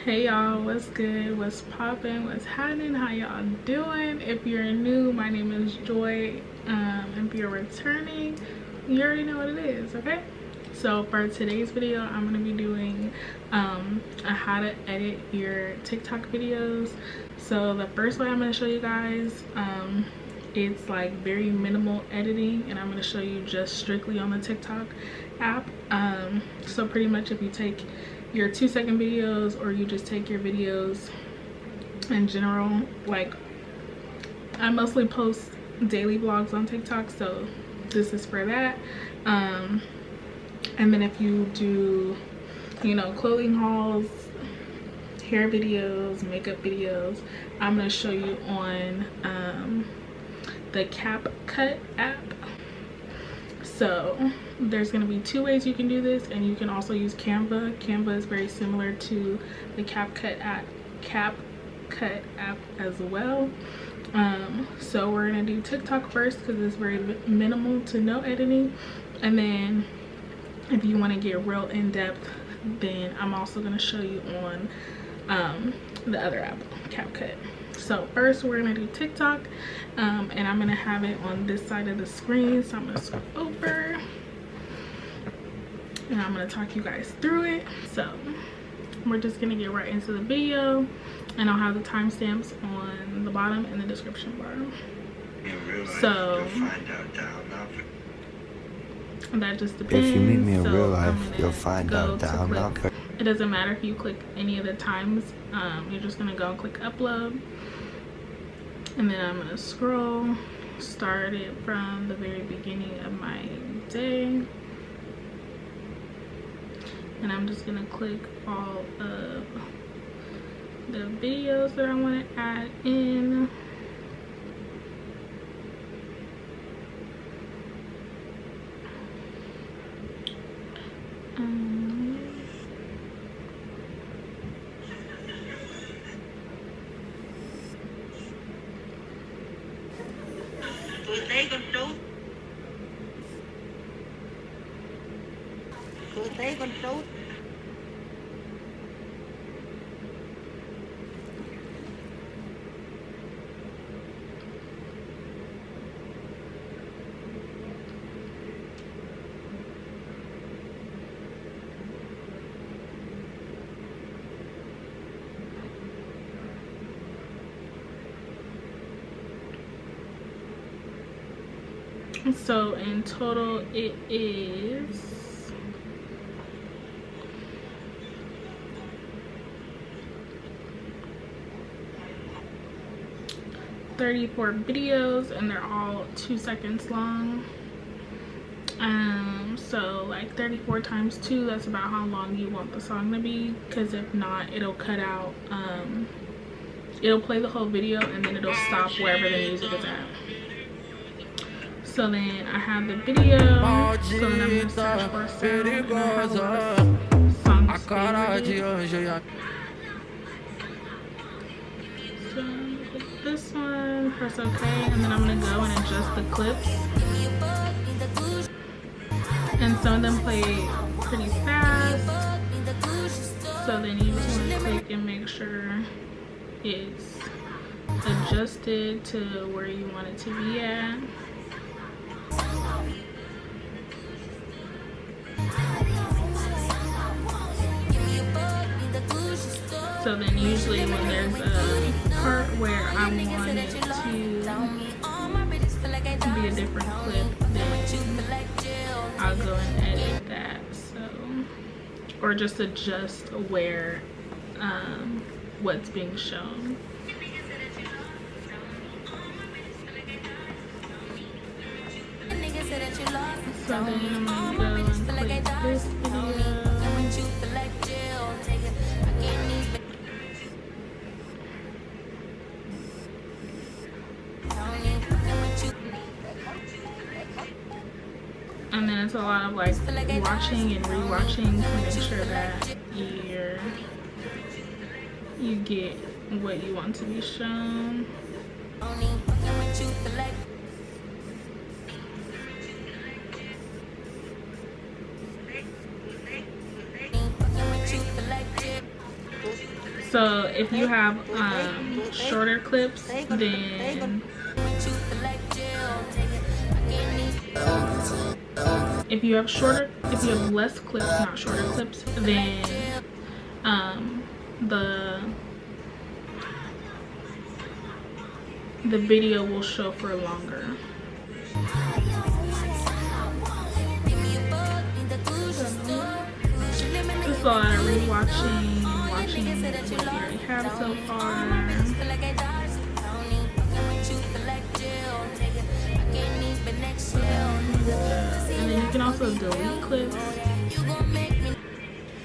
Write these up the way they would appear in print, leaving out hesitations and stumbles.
Hey y'all, what's good, what's poppin', what's happening, how y'all doing? If you're new, my name is Joy. If you're returning, you already know what it is, okay? So for today's video, I'm gonna be doing a how to edit your TikTok videos. So the first way I'm gonna show you guys, it's like very minimal editing, and I'm gonna show you just strictly on the TikTok app. So pretty much if you take your 2-second videos, or you just take your videos in general, like I mostly post daily vlogs on TikTok, so this is for that. And then if you do, you know, clothing hauls, hair videos, makeup videos, I'm going to show you on the CapCut app. So there's going to be 2 ways you can do this, and you can also use Canva. Canva is very similar to the CapCut app as well. So we're going to do TikTok first because it's very minimal to no editing, and then if you want to get real in-depth, then I'm also going to show you on the other app, CapCut. So first we're going to do TikTok, and I'm going to have it on this side of the screen, so I'm going to scroll over and I'm going to talk you guys through it. So we're just going to get right into the video, and I'll have the timestamps on the bottom in the description bar. So that just depends. If you meet me in real life, you'll find out that I'm not perfect. It doesn't matter if you click any of the times. You're just gonna go and click upload, and then I'm gonna scroll, start it from the very beginning of my day, and I'm just gonna click all of the videos that I want to add in. So in total it is 34 videos, and they're all 2 seconds long. So like 34 times 2, that's about how long you want the song to be, because if not, it'll cut out. It'll play the whole video and then it'll stop wherever the music is at. So then I have the video, so then I'm gonna search for a sound, and I have a lot of songs favorited. So click this one, press OK, and then I'm gonna go and adjust the clips. And some of them play pretty fast, so then you just want to click and make sure it's adjusted to where you want it to be at. So then usually when there's a part where I want it to be a different clip, then I'll go and edit that. So, or just adjust where what's being shown. So then I'm gonna go and click this video. And then it's a lot of like watching and rewatching to make sure that you get what you want to be shown. So if you have shorter clips, then if you have less clips, not shorter clips, then the video will show for longer. Just a lot of rewatching and watching what you already have so far. And then you can also delete clips.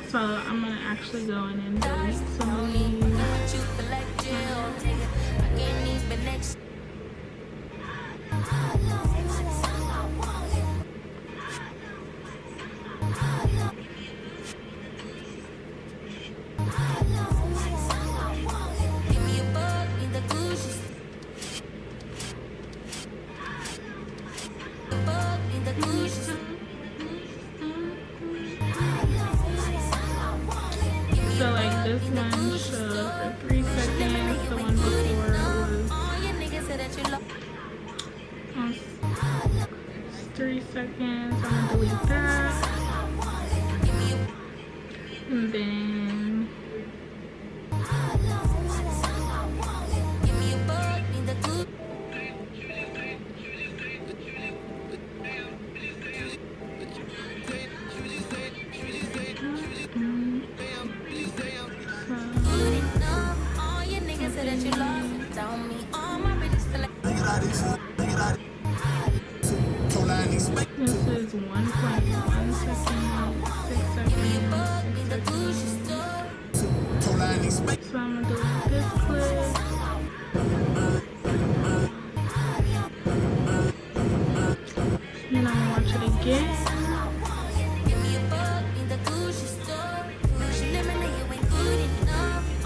So I'm gonna actually go in and delete some of these. So like this one showed for 3 seconds, the one before was 3 seconds. I'm gonna delete that. And then this is 1.1 seconds, 6 seconds, 6 seconds. So I'm gonna delete this clip. Then I'm gonna watch it again.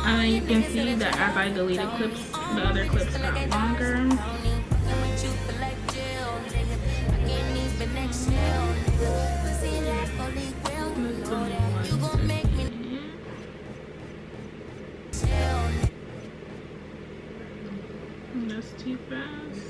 And you can see that as I deleted clips, the other clips got longer. That's too fast.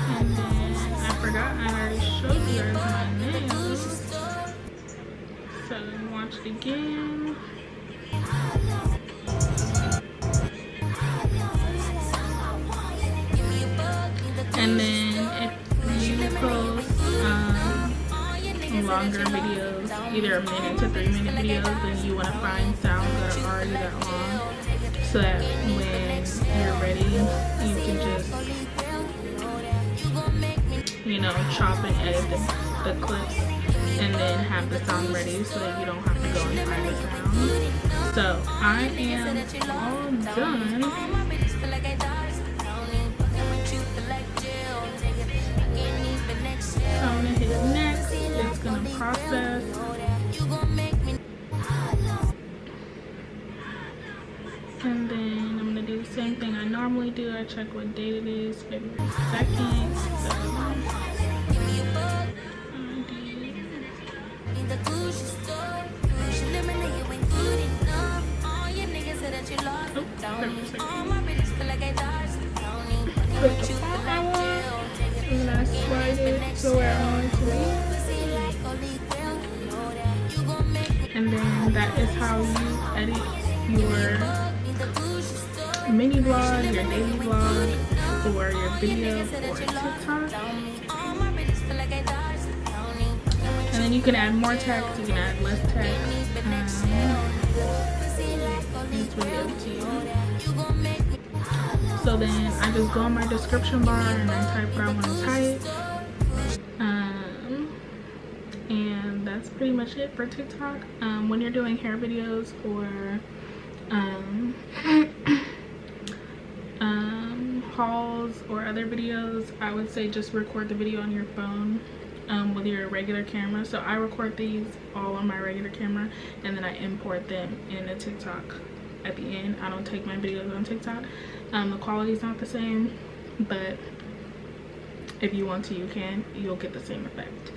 And then I forgot I already showed you guys my nails. So watch it again. And then if you post longer videos, either 1 minute to 3 minute videos, then you want to find sounds that are already that long, so that when you're ready, you can just, you know, chop and edit the clips and then have the sound ready so that you don't have to go and find the sound. So I am all done. So I'm gonna hit next. It's gonna process. And then I'm gonna do the same thing I normally do. I check what date it is, February 2nd. Put the font I want, and then I slide it to where I want it to be. And then that is how you edit your mini vlog, your daily vlog, or your video for TikTok. And then you can add more text, you can add less text. It's really up to you. So then I just go in my description bar and I type what I want to type. And that's pretty much it for TikTok. When you're doing hair videos or hauls or other videos, I would say just record the video on your phone with your regular camera. So I record these all on my regular camera and then I import them in a TikTok at the end. I don't take my videos on TikTok. The quality is not the same, but if you want to, you can. You'll get the same effect.